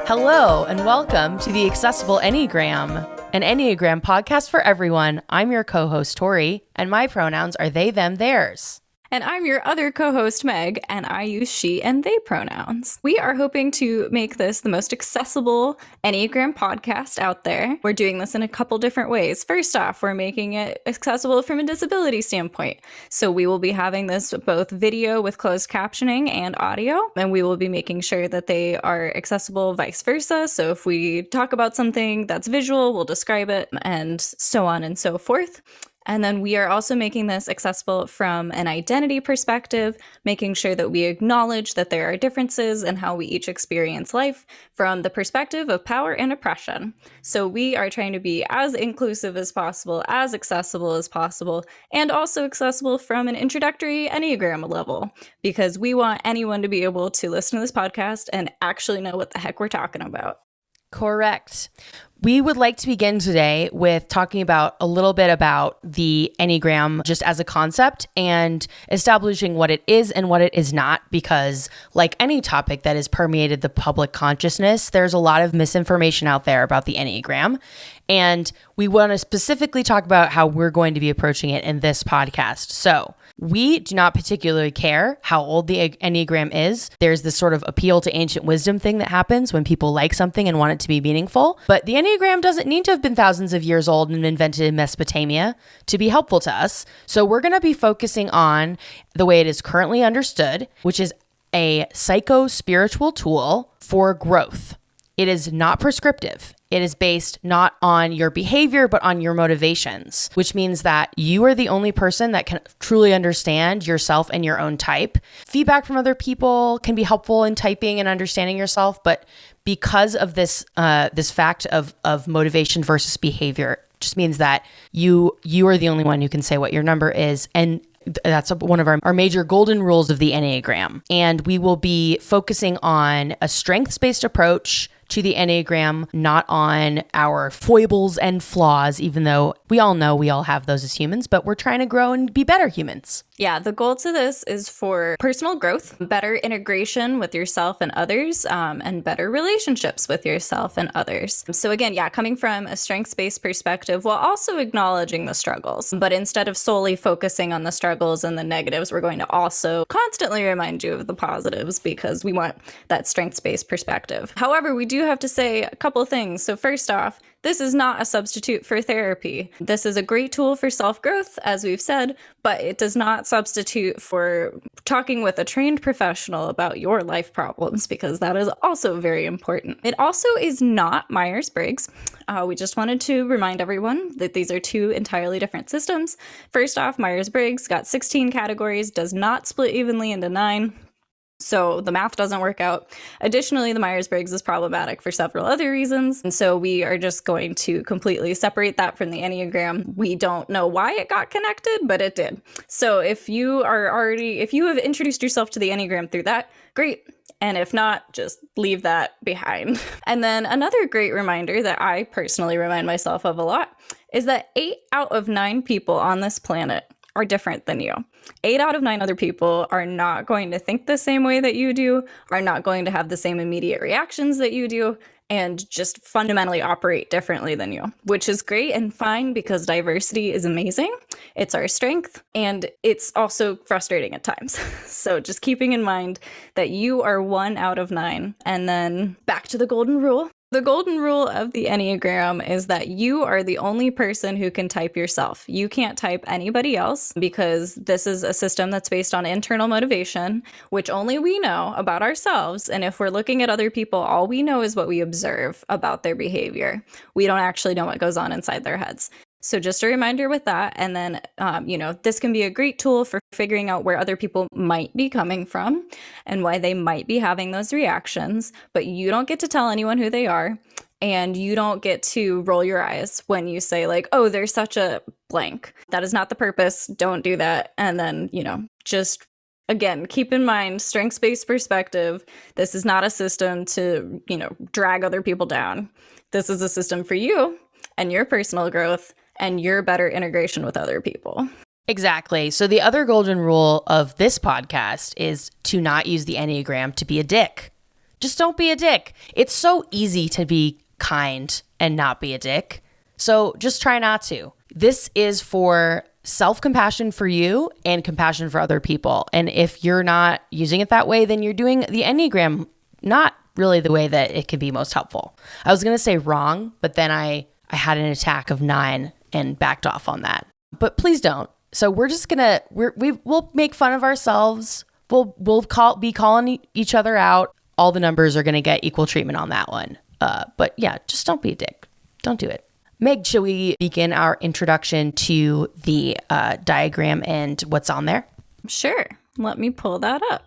Hello, and welcome to the Accessible Enneagram, an Enneagram podcast for everyone. I'm your co-host, Tori, and my pronouns are they, them, theirs. And I'm your other co-host, Meg, and I use she and they pronouns. We are hoping to make this the most accessible Enneagram podcast out there. We're doing this in a couple different ways. First off, we're making it accessible from a disability standpoint. So we will be having this both video with closed captioning and audio, and we will be making sure that they are accessible vice versa. So if we talk about something that's visual, we'll describe it, and so on and so forth. And then we are also making this accessible from an identity perspective, making sure that we acknowledge that there are differences in how we each experience life from the perspective of power and oppression. So we are trying to be as inclusive as possible, as accessible as possible, and also accessible from an introductory Enneagram level, because we want anyone to be able to listen to this podcast and actually know what the heck we're talking about. Correct. We would like to begin today with talking about a little bit about the Enneagram just as a concept and establishing what it is and what it is not, because like any topic that has permeated the public consciousness, there's a lot of misinformation out there about the Enneagram. And we want to specifically talk about how we're going to be approaching it in this podcast. So we do not particularly care how old the Enneagram is. There's this sort of appeal to ancient wisdom thing that happens when people like something and want it to be meaningful. But the Enneagram doesn't need to have been thousands of years old and invented in Mesopotamia to be helpful to us. So we're going to be focusing on the way it is currently understood, which is a psycho-spiritual tool for growth. It is not prescriptive. It is based not on your behavior, but on your motivations, which means that you are the only person that can truly understand yourself and your own type. Feedback from other people can be helpful in typing and understanding yourself, but because of this fact of motivation versus behavior, just means that you are the only one who can say what your number is. And that's one of our major golden rules of the Enneagram. And we will be focusing on a strengths-based approach to the Enneagram, not on our foibles and flaws, even though we all know we all have those as humans, but we're trying to grow and be better humans. Yeah, the goal to this is for personal growth, better integration with yourself and others, and better relationships with yourself and others. So again, coming from a strengths-based perspective while also acknowledging the struggles. But instead of solely focusing on the struggles and the negatives, we're going to also constantly remind you of the positives because we want that strengths-based perspective. However, we do have to say a couple things. So first off, this is not a substitute for therapy. This is a great tool for self-growth, as we've said, but it does not substitute for talking with a trained professional about your life problems, because that is also very important. It also is not Myers-Briggs. We just wanted to remind everyone that these are two entirely different systems. First off, Myers-Briggs got 16 categories, does not split evenly into 9. So the math doesn't work out. Additionally, the Myers-Briggs is problematic for several other reasons. And so we are just going to completely separate that from the Enneagram. We don't know why it got connected, but it did. So if you have introduced yourself to the Enneagram through that, great. And if not, just leave that behind. And then another great reminder that I personally remind myself of a lot is that 8 out of 9 people on this planet are different than you. 8 out of 9 other people are not going to think the same way that you do, are not going to have the same immediate reactions that you do, and just fundamentally operate differently than you, which is great and fine because diversity is amazing. It's our strength, and it's also frustrating at times. So just keeping in mind that you are 1 out of 9. And then back to the golden rule. The golden rule of the Enneagram is that you are the only person who can type yourself. You can't type anybody else because this is a system that's based on internal motivation, which only we know about ourselves. And if we're looking at other people, all we know is what we observe about their behavior. We don't actually know what goes on inside their heads. So just a reminder with that. And then, this can be a great tool for figuring out where other people might be coming from and why they might be having those reactions. But you don't get to tell anyone who they are. And you don't get to roll your eyes when you say like, oh, they're such a blank. That is not the purpose. Don't do that. And then, just again, keep in mind, strengths-based perspective. This is not a system to, drag other people down. This is a system for you and your personal growth and your better integration with other people. Exactly. So the other golden rule of this podcast is to not use the Enneagram to be a dick. Just don't be a dick. It's so easy to be kind and not be a dick. So just try not to. This is for self-compassion for you and compassion for other people. And if you're not using it that way, then you're doing the Enneagram not really the way that it can be most helpful. I was going to say wrong, but then I had an attack of 9 and backed off on that. But please don't. So we're just going to, we'll make fun of ourselves. We'll be calling each other out. All the numbers are going to get equal treatment on that one. But yeah, just don't be a dick. Don't do it. Meg, shall we begin our introduction to the diagram and what's on there? Sure. Let me pull that up.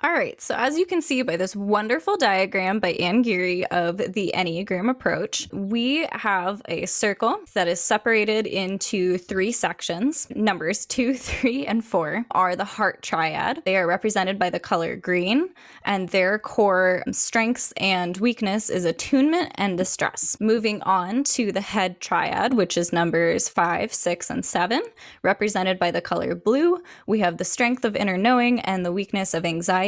All right, so as you can see by this wonderful diagram by Ann Geary of the Enneagram approach, we have a circle that is separated into 3 sections. Numbers 2, 3, and 4 are the heart triad. They are represented by the color green, and their core strengths and weakness is attunement and distress. Moving on to the head triad, which is numbers 5, 6, and 7, represented by the color blue. We have the strength of inner knowing and the weakness of anxiety.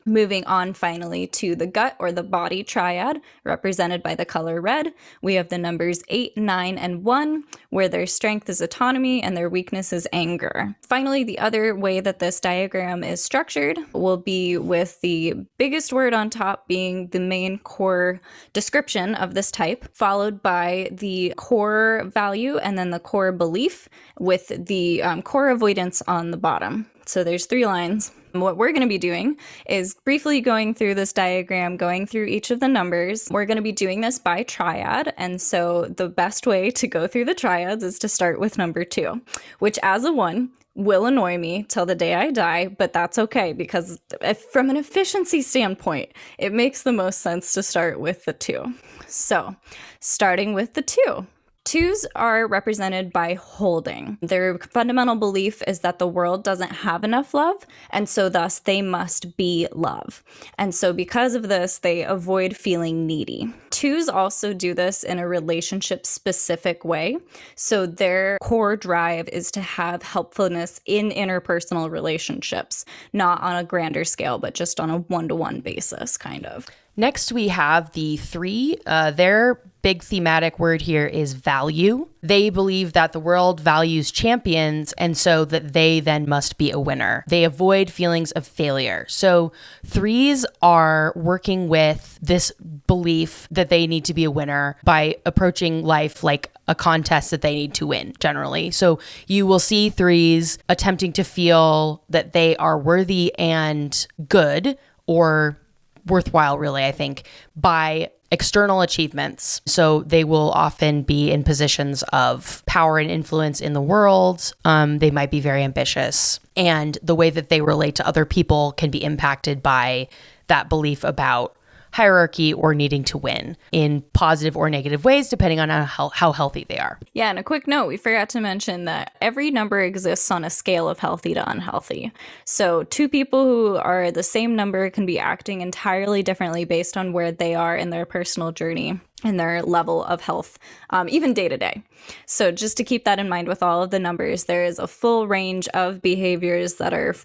Moving on finally to the gut or the body triad, represented by the color red, we have the numbers 8, 9, and 1, where their strength is autonomy and their weakness is anger. Finally, the other way that this diagram is structured will be with the biggest word on top being the main core description of this type, followed by the core value and then the core belief with the core avoidance on the bottom. So there's 3 lines. What we're going to be doing is briefly going through this diagram, going through each of the numbers. We're going to be doing this by triad. And so the best way to go through the triads is to start with number 2, which as a 1 will annoy me till the day I die, but that's okay because from an efficiency standpoint, it makes the most sense to start with the 2. So starting with the 2. 2s are represented by holding. Their fundamental belief is that the world doesn't have enough love, and so thus they must be love. And so because of this, they avoid feeling needy. 2s also do this in a relationship-specific way. So their core drive is to have helpfulness in interpersonal relationships, not on a grander scale, but just on a one-to-one basis, kind of. Next, we have the 3. Their big thematic word here is value. They believe that the world values champions, and so that they then must be a winner. They avoid feelings of failure. So 3s are working with this belief that they need to be a winner by approaching life like a contest that they need to win, generally. So you will see 3s attempting to feel that they are worthy and good, or worthwhile, really, I think, by external achievements. So they will often be in positions of power and influence in the world. They might be very ambitious. And the way that they relate to other people can be impacted by that belief about hierarchy or needing to win in positive or negative ways, depending on how healthy they are. Yeah, and a quick note, we forgot to mention that every number exists on a scale of healthy to unhealthy. So 2 people who are the same number can be acting entirely differently based on where they are in their personal journey and their level of health, even day to day. So just to keep that in mind with all of the numbers, there is a full range of behaviors that are,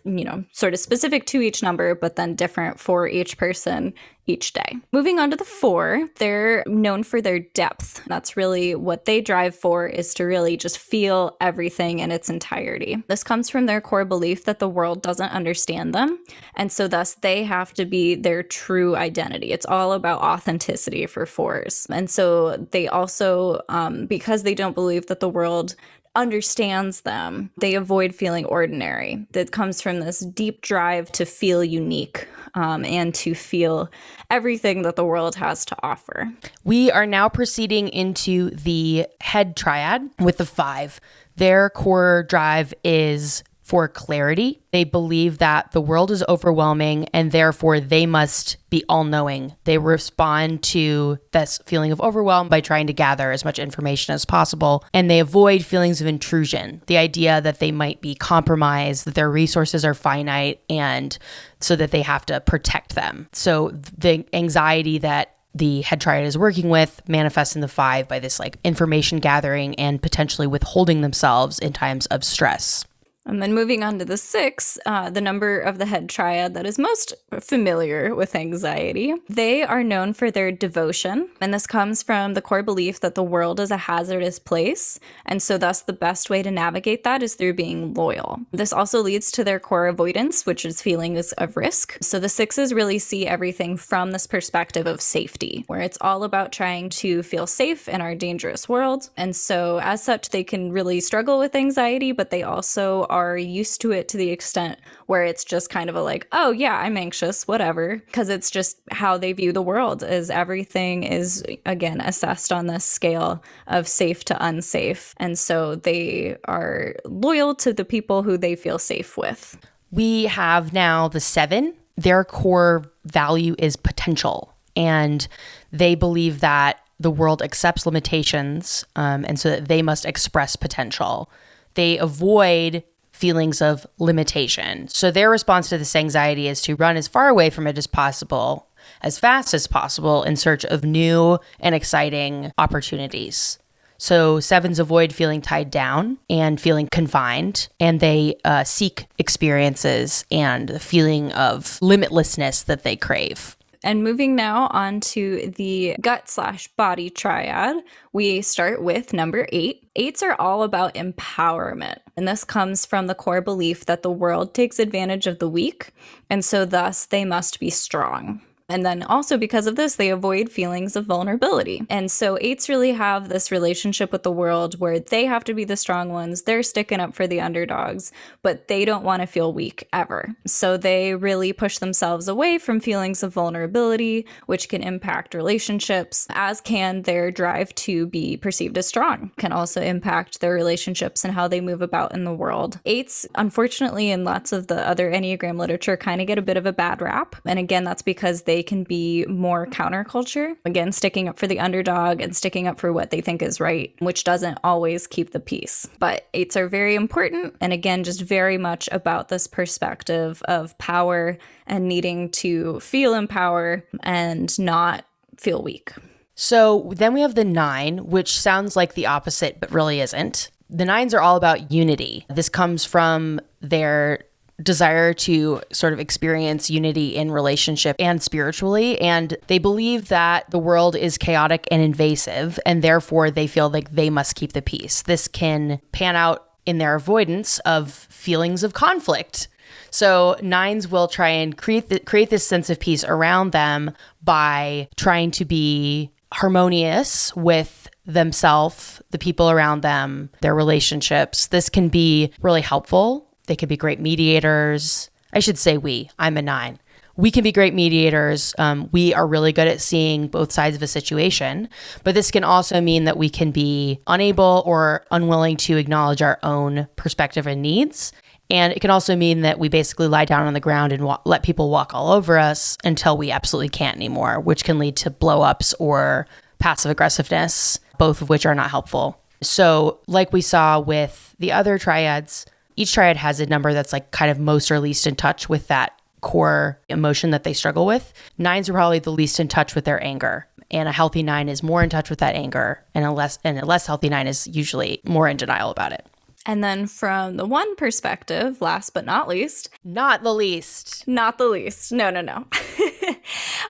sort of specific to each number, but then different for each person each day. Moving on to the 4, they're known for their depth. That's really what they drive for, is to really just feel everything in its entirety. This comes from their core belief that the world doesn't understand them, and so thus they have to be their true identity. It's all about authenticity for 4s. And so they also, because they don't believe that the world understands them, they avoid feeling ordinary. That comes from this deep drive to feel unique and to feel everything that the world has to offer. We are now proceeding into the head triad with the 5. Their core drive is for clarity. They believe that the world is overwhelming and therefore they must be all-knowing. They respond to this feeling of overwhelm by trying to gather as much information as possible, and they avoid feelings of intrusion, the idea that they might be compromised, that their resources are finite, and so that they have to protect them. So the anxiety that the head triad is working with manifests in the 5 by this like information gathering and potentially withholding themselves in times of stress. And then moving on to the 6, the number of the head triad that is most familiar with anxiety. They are known for their devotion, and this comes from the core belief that the world is a hazardous place, and so thus the best way to navigate that is through being loyal. This also leads to their core avoidance, which is feelings of risk. So the 6s really see everything from this perspective of safety, where it's all about trying to feel safe in our dangerous world. And so as such, they can really struggle with anxiety, but they also are used to it to the extent where it's just kind of a like, oh yeah, I'm anxious, whatever, because it's just how they view the world, is everything is, again, assessed on this scale of safe to unsafe. And so they are loyal to the people who they feel safe with. We have now the 7. Their core value is potential, and they believe that the world accepts limitations, and so that they must express potential. They avoid feelings of limitation. So their response to this anxiety is to run as far away from it as possible, as fast as possible, in search of new and exciting opportunities. So 7s avoid feeling tied down and feeling confined, and they seek experiences and the feeling of limitlessness that they crave. And moving now on to the gut/body triad, we start with number 8. 8s are all about empowerment. And this comes from the core belief that the world takes advantage of the weak, and so thus they must be strong. And then also because of this, they avoid feelings of vulnerability. And so 8s really have this relationship with the world where they have to be the strong ones. They're sticking up for the underdogs, but they don't want to feel weak ever. So they really push themselves away from feelings of vulnerability, which can impact relationships, as can their drive to be perceived as strong, can also impact their relationships and how they move about in the world. 8s, unfortunately, in lots of the other Enneagram literature, kind of get a bit of a bad rap. And again, that's because they can be more counterculture, again, sticking up for the underdog and sticking up for what they think is right, which doesn't always keep the peace. But 8s are very important, and again, just very much about this perspective of power and needing to feel in power and not feel weak. So then we have the 9, which sounds like the opposite, but really isn't. The 9s are all about unity. This comes from their desire to sort of experience unity in relationship and spiritually. And they believe that the world is chaotic and invasive, and therefore they feel like they must keep the peace. This can pan out in their avoidance of feelings of conflict. So 9s will try and create this sense of peace around them by trying to be harmonious with themselves, the people around them, their relationships. This can be really helpful. They could be great mediators. I should say I'm a 9. We can be great mediators. We are really good at seeing both sides of a situation, but this can also mean that we can be unable or unwilling to acknowledge our own perspective and needs. And it can also mean that we basically lie down on the ground and let people walk all over us until we absolutely can't anymore, which can lead to blow-ups or passive aggressiveness, both of which are not helpful. So like we saw with the other triads, each triad has a number that's like kind of most or least in touch with that core emotion that they struggle with. 9s are probably the least in touch with their anger. And a healthy 9 is more in touch with that anger. And a less healthy 9 is usually more in denial about it. And then from the 1 perspective, last but not least. Not the least. Not the least. No.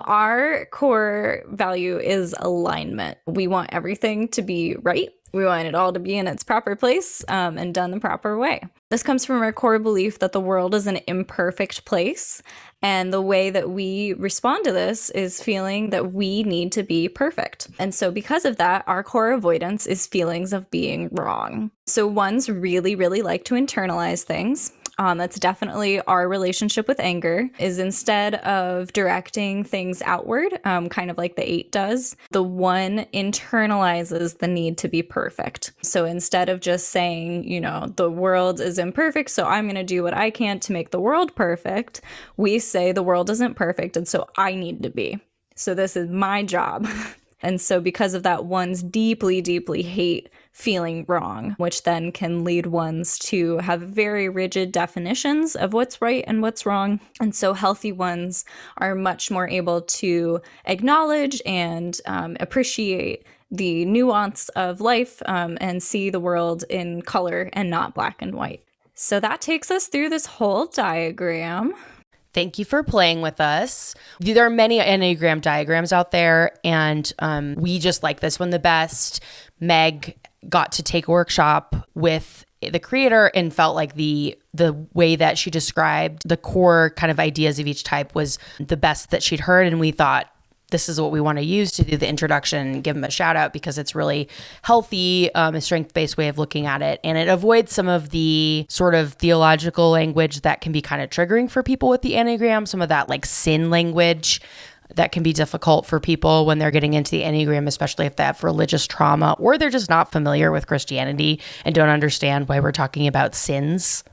Our core value is alignment. We want everything to be right. We want it all to be in its proper place and done the proper way. This comes from our core belief that the world is an imperfect place. And the way that we respond to this is feeling that we need to be perfect. And so because of that, our core avoidance is feelings of being wrong. So 1s really, really like to internalize things. That's definitely our relationship with anger, is instead of directing things outward, kind of like the 8 does, the 1 internalizes the need to be perfect. So instead of just saying, the world is imperfect, so I'm going to do what I can to make the world perfect, we say the world isn't perfect, and so I need to be. So this is my job. And so because of that, 1s deeply, deeply hate feeling wrong, which then can lead 1s to have very rigid definitions of what's right and what's wrong. And so healthy 1s are much more able to acknowledge and appreciate the nuance of life and see the world in color and not black and white. So that takes us through this whole diagram. Thank you for playing with us. There are many Enneagram diagrams out there, and we just like this one the best. Meg got to take a workshop with the creator and felt like the way that she described the core kind of ideas of each type was the best that she'd heard. And we thought, this is what we want to use to do the introduction, give them a shout out because it's really healthy, a strength-based way of looking at it. And it avoids some of the sort of theological language that can be kind of triggering for people with the Enneagram, some of that like sin language that can be difficult for people when they're getting into the Enneagram, especially if they have religious trauma or they're just not familiar with Christianity and don't understand why we're talking about sins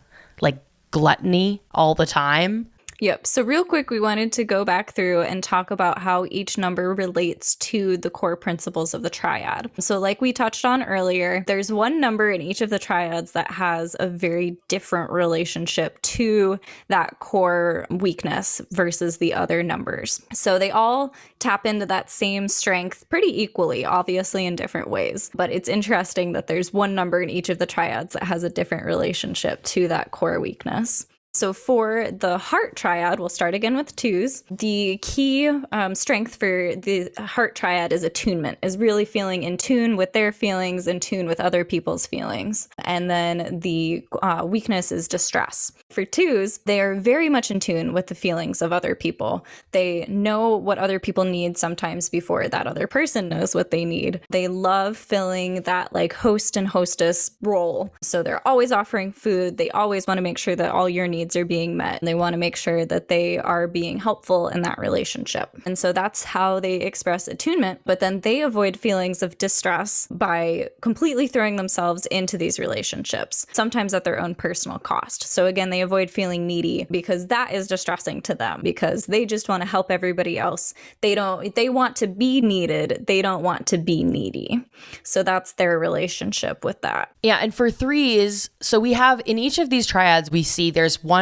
like gluttony all the time. Yep. So real quick, we wanted to go back through and talk about how each number relates to the core principles of the triad. So like we touched on earlier, there's one number in each of the triads that has a very different relationship to that core weakness versus the other numbers. So they all tap into that same strength pretty equally, obviously in different ways. But it's interesting that there's one number in each of the triads that has a different relationship to that core weakness. So for the heart triad, we'll start again with twos. The key strength for the heart triad is attunement, is really feeling in tune with their feelings, in tune with other people's feelings. And then the weakness is distress. For twos, they are very much in tune with the feelings of other people. They know what other people need sometimes before that other person knows what they need. They love filling that like host and hostess role. So they're always offering food. They always want to make sure that all your needs are being met. They want to make sure that they are being helpful in that relationship. And so that's how they express attunement. But then they avoid feelings of distress by completely throwing themselves into these relationships, sometimes at their own personal cost. So again, they avoid feeling needy because that is distressing to them because they just want to help everybody else. They want to be needed. They don't want to be needy. So that's their relationship with that. Yeah. And for threes, so we have in each of these triads, we see there's one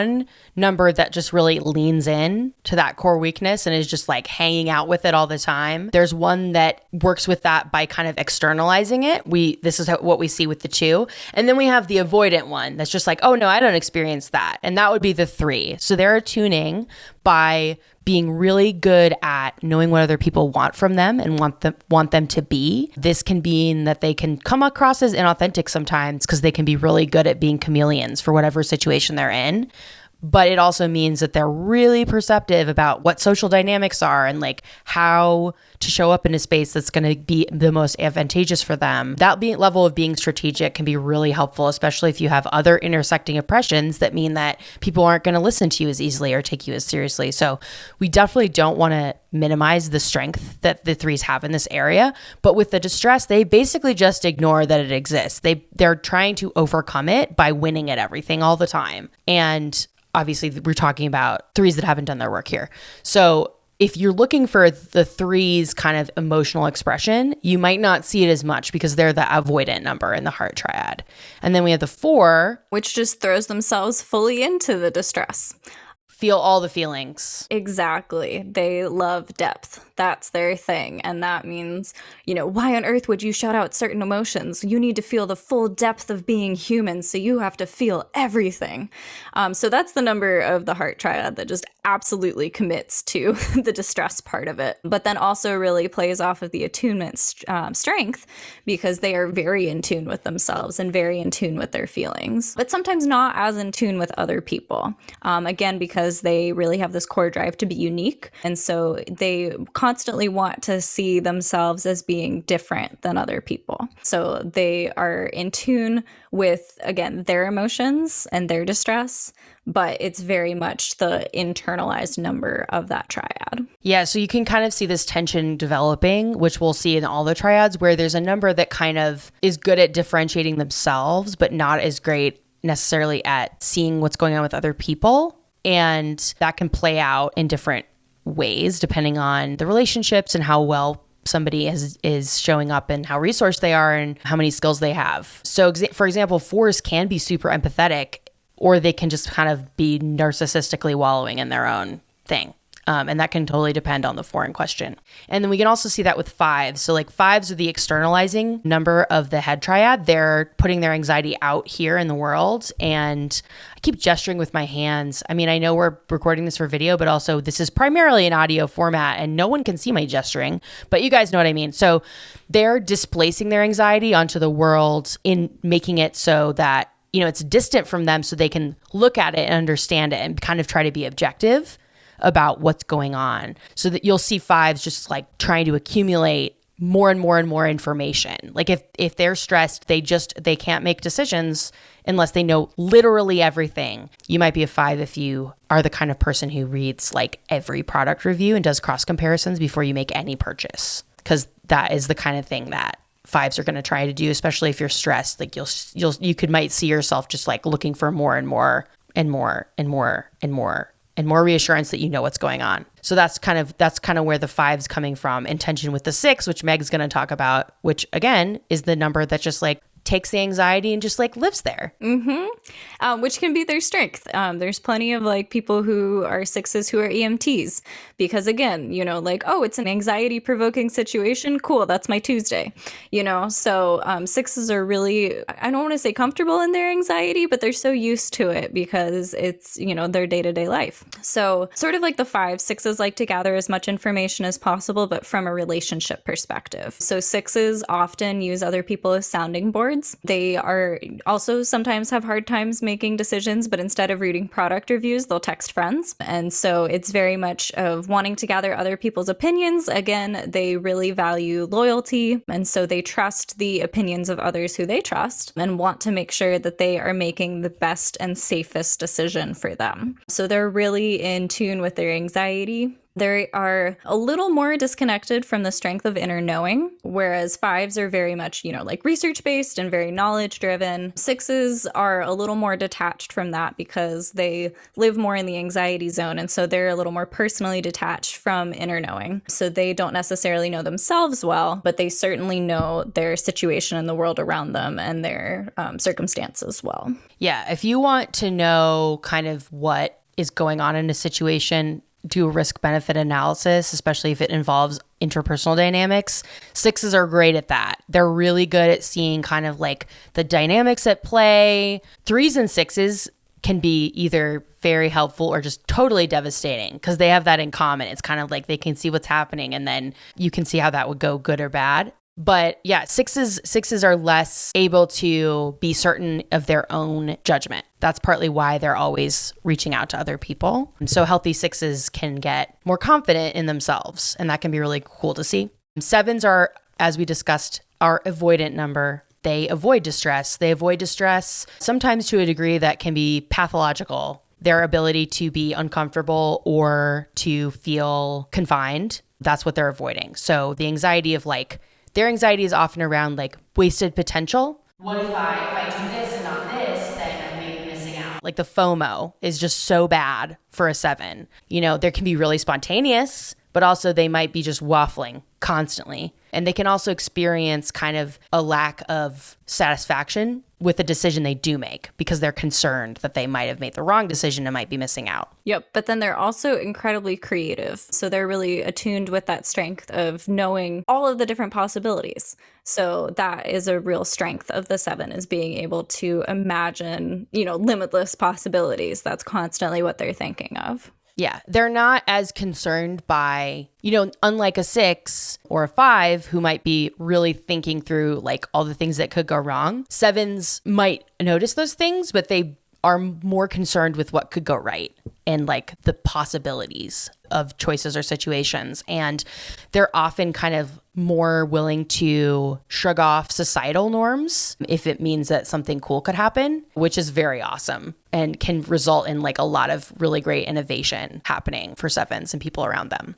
number that just really leans in to that core weakness and is just like hanging out with it all the time. There's one that works with that by kind of externalizing it. This is what we see with the two. And then we have the avoidant one that's just like, oh no, I don't experience that. And that would be the three. So they're attuning by being really good at knowing what other people want from them and want them to be. This can mean that they can come across as inauthentic sometimes because they can be really good at being chameleons for whatever situation they're in. But it also means that they're really perceptive about what social dynamics are and like how to show up in a space that's going to be the most advantageous for them. That level of being strategic can be really helpful, especially if you have other intersecting oppressions that mean that people aren't going to listen to you as easily or take you as seriously. So we definitely don't want to minimize the strength that the threes have in this area. But with the distress, they basically just ignore that it exists. They're trying to overcome it by winning at everything all the time. And obviously, we're talking about threes that haven't done their work here. So if you're looking for the threes kind of emotional expression, you might not see it as much because they're the avoidant number in the heart triad. And then we have the four, which just throws themselves fully into the distress. Feel all the feelings. Exactly. They love depth. That's their thing. And that means, why on earth would you shout out certain emotions? You need to feel the full depth of being human, so you have to feel everything. So that's the number of the heart triad that just absolutely commits to the distress part of it, but then also really plays off of the attunement strength because they are very in tune with themselves and very in tune with their feelings, but sometimes not as in tune with other people. Again, because they really have this core drive to be unique. And so they constantly want to see themselves as being different than other people. So they are in tune with, again, their emotions and their distress, but it's very much the internalized number of that triad. Yeah, so you can kind of see this tension developing, which we'll see in all the triads, where there's a number that kind of is good at differentiating themselves, but not as great necessarily at seeing what's going on with other people. And that can play out in different ways depending on the relationships and how well somebody is showing up and how resourced they are and how many skills they have. So for example, fours can be super empathetic, or they can just kind of be narcissistically wallowing in their own thing. And that can totally depend on the 4 in question. And then we can also see that with 5s. So like 5s are the externalizing number of the head triad. They're putting their anxiety out here in the world. And I keep gesturing with my hands. I mean, I know we're recording this for video, but also this is primarily an audio format and no one can see my gesturing, but you guys know what I mean. So they're displacing their anxiety onto the world in making it so that, it's distant from them so they can look at it and understand it and kind of try to be objective about what's going on, so that you'll see 5s just like trying to accumulate more and more and more information. Like if they're stressed, they can't make decisions unless they know literally everything. You might be a 5 if you are the kind of person who reads like every product review and does cross comparisons before you make any purchase, because that is the kind of thing that 5s are going to try to do, especially if you're stressed. Like you might see yourself just like looking for more and more and more and more and more and more reassurance that you know what's going on. So that's kind of where the 5's coming from, in tension with the 6, which Meg's going to talk about, which again is the number that just like takes the anxiety and just like lives there. Which can be their strength. There's plenty of like people who are 6s who are EMTs, because again, like, oh, it's an anxiety provoking situation. Cool. That's my Tuesday, so 6s are really, I don't want to say comfortable in their anxiety, but they're so used to it because it's, their day-to-day life. So sort of like the 5, 6s like to gather as much information as possible, but from a relationship perspective. So 6s often use other people as sounding boards. They are also sometimes have hard times making decisions, but instead of reading product reviews, they'll text friends. And so it's very much of wanting to gather other people's opinions. Again, they really value loyalty. And so they trust the opinions of others who they trust and want to make sure that they are making the best and safest decision for them. So they're really in tune with their anxiety. They are a little more disconnected from the strength of inner knowing, whereas 5s are very much, like research-based and very knowledge-driven. 6s are a little more detached from that because they live more in the anxiety zone, and so they're a little more personally detached from inner knowing. So they don't necessarily know themselves well, but they certainly know their situation in the world around them and their circumstances well. Yeah, if you want to know kind of what is going on in a situation, do a risk-benefit analysis, especially if it involves interpersonal dynamics. 6s are great at that. They're really good at seeing kind of like the dynamics at play. 3s and 6s can be either very helpful or just totally devastating because they have that in common. It's kind of like they can see what's happening and then you can see how that would go good or bad. But yeah, 6s are less able to be certain of their own judgment. That's partly why they're always reaching out to other people. And so healthy 6s can get more confident in themselves, and that can be really cool to see. 7s are, as we discussed, our avoidant number. They avoid distress. They avoid distress sometimes to a degree that can be pathological. Their ability to be uncomfortable or to feel confined, that's what they're avoiding. So the anxiety of like, their anxiety is often around like wasted potential. What if I do this and not this, then I may be missing out. Like the FOMO is just so bad for a 7. There can be really spontaneous, but also they might be just waffling constantly. And they can also experience kind of a lack of satisfaction with the decision they do make because they're concerned that they might have made the wrong decision and might be missing out. Yep. But then they're also incredibly creative. So they're really attuned with that strength of knowing all of the different possibilities. So that is a real strength of the 7, is being able to imagine, limitless possibilities. That's constantly what they're thinking of. Yeah, they're not as concerned by, unlike a 6 or a 5 who might be really thinking through like all the things that could go wrong. 7s might notice those things, but they are more concerned with what could go right and like the possibilities of choices or situations. And they're often kind of more willing to shrug off societal norms if it means that something cool could happen, which is very awesome and can result in like a lot of really great innovation happening for 7s and people around them.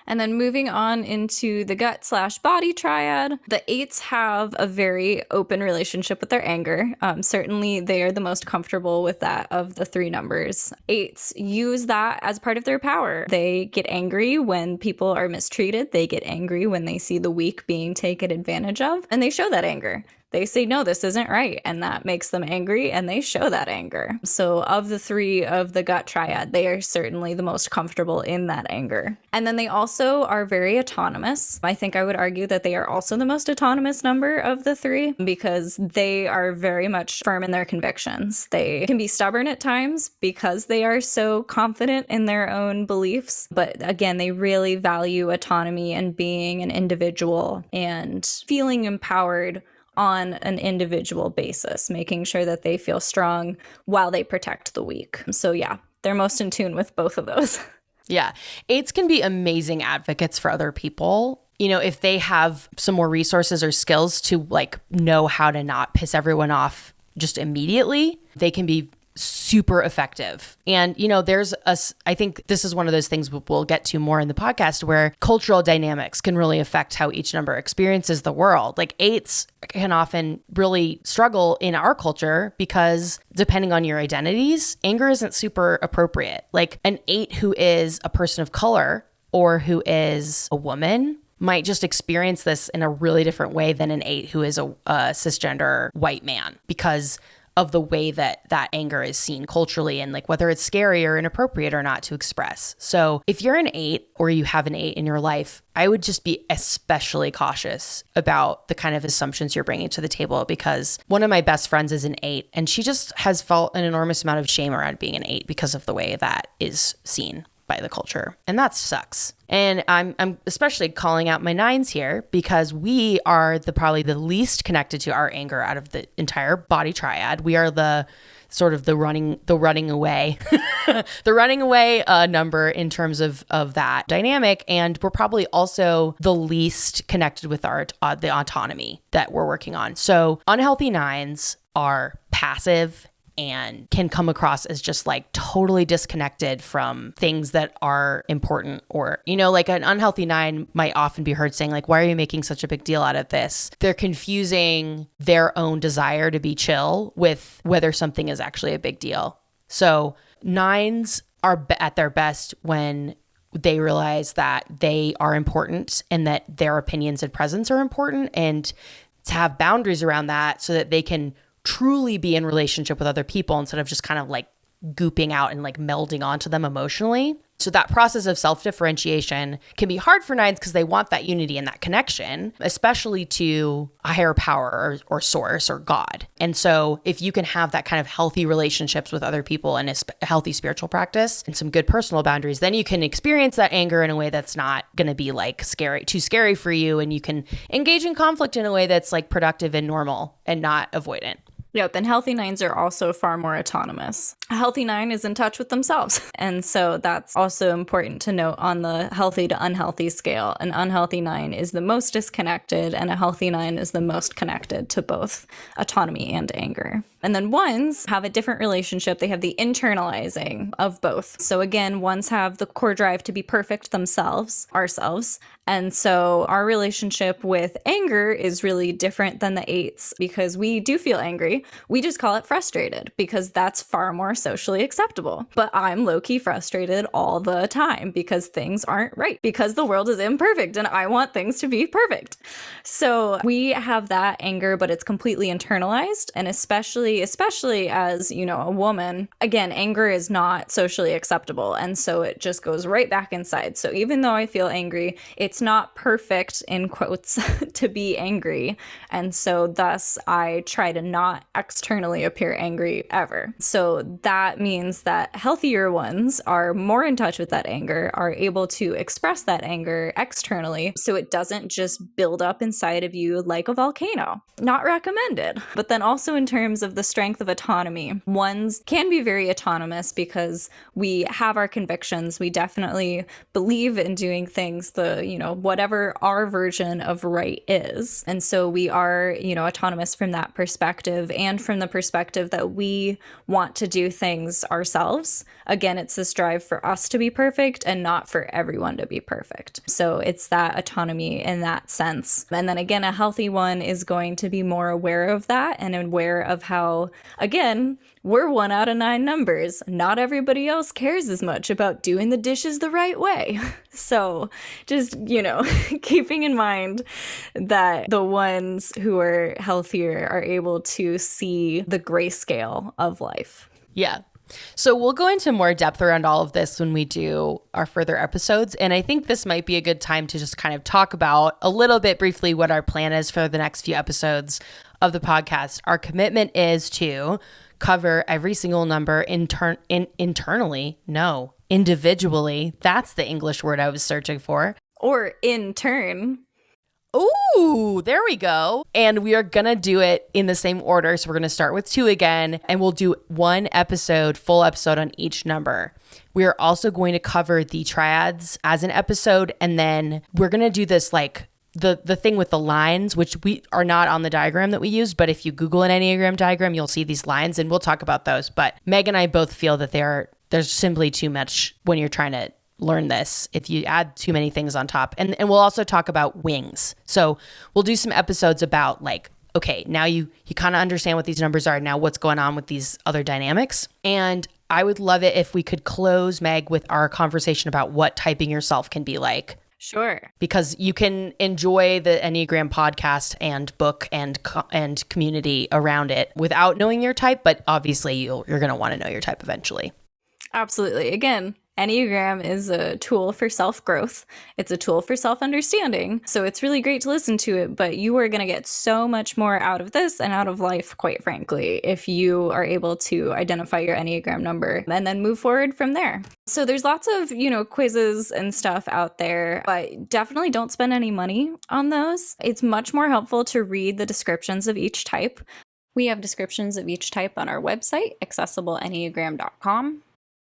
And then moving on into the gut/body triad, the 8s have a very open relationship with their anger. Certainly, they are the most comfortable with that of the 3 numbers. 8s use that as part of their power. They get angry when people are mistreated. They get angry when they see the weak being taken advantage of, and they show that anger. they say, no, this isn't right. And that makes them angry, and they show that anger. So of the three of the gut triad, they are certainly the most comfortable in that anger. And then they also are very autonomous. I think I would argue that they are also the most autonomous number of the three because they are very much firm in their convictions. They can be stubborn at times because they are so confident in their own beliefs. But again, they really value autonomy and being an individual and feeling empowered on an individual basis, making sure that they feel strong while they protect the weak. So yeah, they're most in tune with both of those. Yeah. Eights can be amazing advocates for other people. You know, if they have some more resources or skills to like know how to not piss everyone off just immediately, they can be super effective. And, you know, I think this is one of those things we'll get to more in the podcast where cultural dynamics can really affect how each number experiences the world. Like eights can often really struggle in our culture because depending on your identities, anger isn't super appropriate. Like an eight who is a person of color or who is a woman might just experience this in a really different way than an eight who is a cisgender white man because of the way that anger is seen culturally and like whether it's scary or inappropriate or not to express. So if you're an eight or you have an eight in your life, I would just be especially cautious about the kind of assumptions you're bringing to the table because one of my best friends is an eight and she just has felt an enormous amount of shame around being an eight because of the way that is seen by the culture. And that sucks. And I'm especially calling out my nines here because we are probably the least connected to our anger out of the entire body triad. We are the sort of the running away, the running away number in terms of that dynamic. And we're probably also the least connected with the autonomy that we're working on. So unhealthy nines are passive and can come across as just like totally disconnected from things that are important. Or, you know, like an unhealthy nine might often be heard saying like, why are you making such a big deal out of this? They're confusing their own desire to be chill with whether something is actually a big deal. So nines are at their best when they realize that they are important and that their opinions and presence are important, and to have boundaries around that so that they can truly be in relationship with other people instead of just kind of like gooping out and like melding onto them emotionally. So that process of self-differentiation can be hard for nines because they want that unity and that connection, especially to a higher power or source or God. And so if you can have that kind of healthy relationships with other people and a healthy spiritual practice and some good personal boundaries, then you can experience that anger in a way that's not going to be like too scary for you. And you can engage in conflict in a way that's like productive and normal and not avoidant. Yep, and healthy nines are also far more autonomous. A healthy nine is in touch with themselves. And so that's also important to note on the healthy to unhealthy scale. An unhealthy nine is the most disconnected, and a healthy nine is the most connected to both autonomy and anger. And then ones have a different relationship. They have the internalizing of both. So again, ones have the core drive to be perfect themselves, ourselves. And so our relationship with anger is really different than the eights because we do feel angry. We just call it frustrated because that's far more socially acceptable. But I'm low-key frustrated all the time because things aren't right, because the world is imperfect and I want things to be perfect. So we have that anger, but it's completely internalized. And especially as, you know, a woman, again, anger is not socially acceptable. And so it just goes right back inside. So even though I feel angry, it's not perfect, in quotes, to be angry. And so thus I try to not externally appear angry ever. So that means that healthier ones are more in touch with that anger, are able to express that anger externally so it doesn't just build up inside of you like a volcano. Not recommended. But then also in terms of the strength of autonomy, ones can be very autonomous because we have our convictions. We definitely believe in doing things whatever our version of right is. And so we are, autonomous from that perspective and from the perspective that we want to do things ourselves. Again, it's this drive for us to be perfect and not for everyone to be perfect. So it's that autonomy in that sense. And then again, a healthy one is going to be more aware of that and aware of how, again, We're 1 out of 9 numbers. Not everybody else cares as much about doing the dishes the right way. So just, keeping in mind that the ones who are healthier are able to see the grayscale of life. Yeah. So we'll go into more depth around all of this when we do our further episodes. And I think this might be a good time to just kind of talk about a little bit briefly what our plan is for the next few episodes of the podcast. Our commitment is to cover every single number individually. That's the English word I was searching for. Or in turn. Ooh, there we go. And we are going to do it in the same order. So we're going to start with 2 again, and we'll do full episode on each number. We are also going to cover the triads as an episode. And then we're going to do this like the thing with the lines, which we are not on the diagram that we used. But if you Google an Enneagram diagram, you'll see these lines, and we'll talk about those. But Meg and I both feel that there's simply too much when you're trying to learn this if you add too many things on top. And we'll also talk about wings. So we'll do some episodes about like, okay, now you kind of understand what these numbers are. Now what's going on with these other dynamics? And I would love it if we could close, Meg, with our conversation about what typing yourself can be like. Sure. Because you can enjoy the Enneagram podcast and book and community around it without knowing your type, but obviously you're going to want to know your type eventually. Absolutely. Again, Enneagram is a tool for self-growth. It's a tool for self-understanding. So it's really great to listen to it, but you are going to get so much more out of this and out of life, quite frankly, if you are able to identify your Enneagram number and then move forward from there. So there's lots of, quizzes and stuff out there, but definitely don't spend any money on those. It's much more helpful to read the descriptions of each type. We have descriptions of each type on our website, accessibleenneagram.com.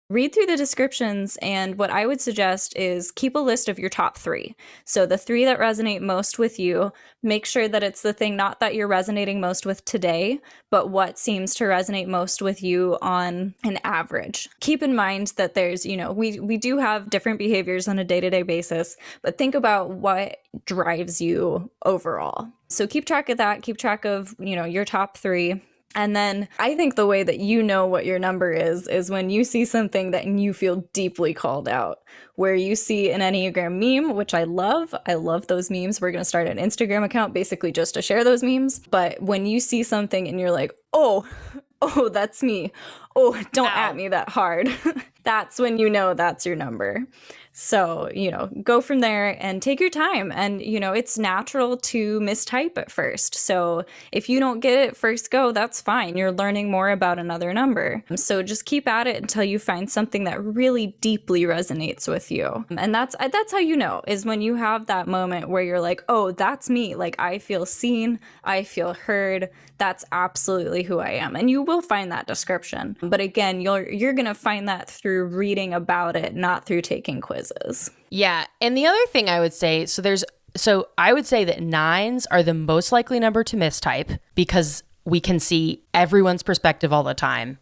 Read through the descriptions, and what I would suggest is keep a list of your top 3. So the 3 that resonate most with you, make sure that it's the thing not that you're resonating most with today, but what seems to resonate most with you on an average. Keep in mind that there's, we do have different behaviors on a day-to-day basis, but think about what drives you overall. So keep track of that, keep track of, your top 3. And then I think the way that you know what your number is when you see something that you feel deeply called out, where you see an Enneagram meme, which I love. I love those memes. We're going to start an Instagram account basically just to share those memes. But when you see something and you're like, oh, that's me. Oh, don't at me that hard. That's when you know that's your number. So, go from there and take your time. And, it's natural to mistype at first. So if you don't get it first go, that's fine. You're learning more about another number. So just keep at it until you find something that really deeply resonates with you. And that's how you know, is when you have that moment where you're like, oh, that's me. Like, I feel seen. I feel heard. That's absolutely who I am. And you will find that description. But again, you're going to find that through reading about it, not through taking quizzes. Yeah. And the other thing I would say, so I would say that 9s are the most likely number to mistype because we can see everyone's perspective all the time.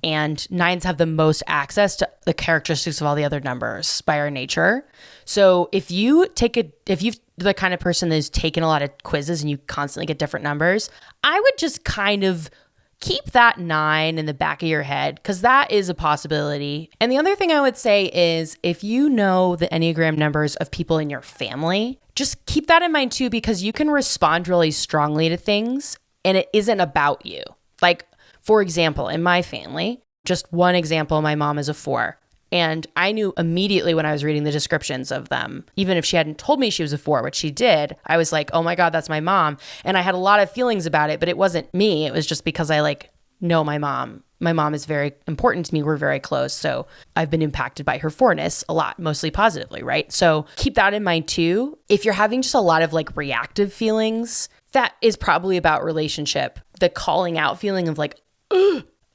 And 9s have the most access to the characteristics of all the other numbers by our nature. So if you're the kind of person that's taken a lot of quizzes and you constantly get different numbers, I would just kind of keep that 9 in the back of your head because that is a possibility. And the other thing I would say is if you know the Enneagram numbers of people in your family, just keep that in mind too, because you can respond really strongly to things and it isn't about you. Like, for example, in my family, just one example, my mom is a 4. And I knew immediately when I was reading the descriptions of them, even if she hadn't told me she was a 4, which she did, I was like, oh my God, that's my mom. And I had a lot of feelings about it, but it wasn't me. It was just because I know my mom. My mom is very important to me. We're very close. So I've been impacted by her 4-ness a lot, mostly positively, right? So keep that in mind too. If you're having just a lot of reactive feelings, that is probably about relationship. The calling out feeling of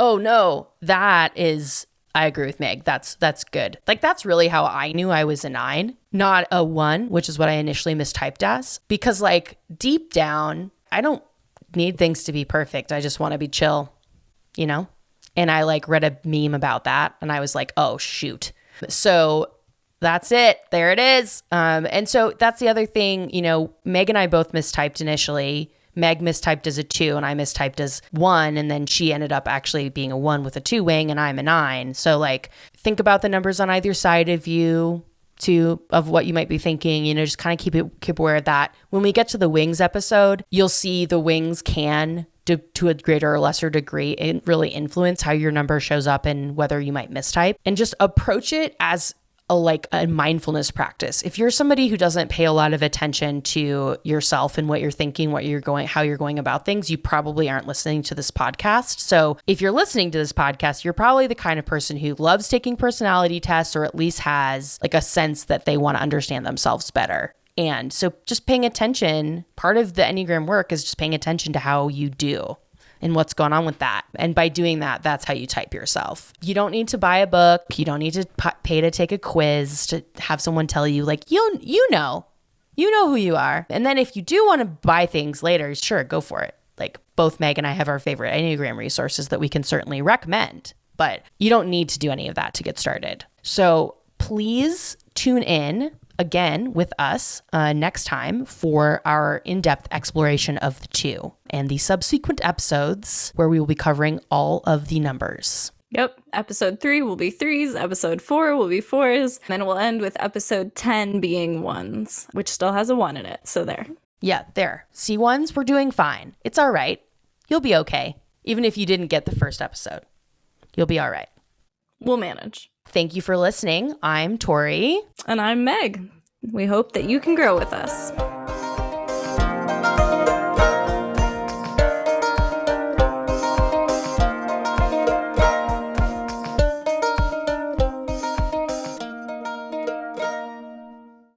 oh no, that is... I agree with Meg. That's good. That's really how I knew I was a 9, not a 1, which is what I initially mistyped as. Because deep down, I don't need things to be perfect. I just want to be chill, And I read a meme about that and I was like, oh shoot. So that's it. There it is. And so that's the other thing, Meg and I both mistyped initially. Meg mistyped as a 2 and I mistyped as 1. And then she ended up actually being a 1 with a 2 wing and I'm a 9. So like think about the numbers on either side of you of what you might be thinking, just kind of keep aware of that. When we get to the wings episode, you'll see the wings can to a greater or lesser degree really influence how your number shows up and whether you might mistype, and just approach it as a mindfulness practice. If you're somebody who doesn't pay a lot of attention to yourself and what you're thinking, how you're going about things, you probably aren't listening to this podcast. So if you're listening to this podcast, you're probably the kind of person who loves taking personality tests, or at least has like a sense that they want to understand themselves better. And so just paying attention, part of the Enneagram work is just paying attention to how you do and what's going on with that. And by doing that, that's how you type yourself. You don't need to buy a book. You don't need to pay to take a quiz to have someone tell you, like, you know who you are. And then if you do want to buy things later, sure, go for it. Like both Meg and I have our favorite Enneagram resources that we can certainly recommend, but you don't need to do any of that to get started. So please tune in again with us next time for our in-depth exploration of the 2 and the subsequent episodes where we will be covering all of the numbers. Yep. Episode 3 will be 3s. Episode 4 will be 4s. And then we'll end with episode 10 being 1s, which still has a 1 in it. So there. Yeah, there. C1s, we're doing fine. It's all right. You'll be okay. Even if you didn't get the first episode, you'll be all right. We'll manage. Thank you for listening. I'm Tori. And I'm Meg. We hope that you can grow with us.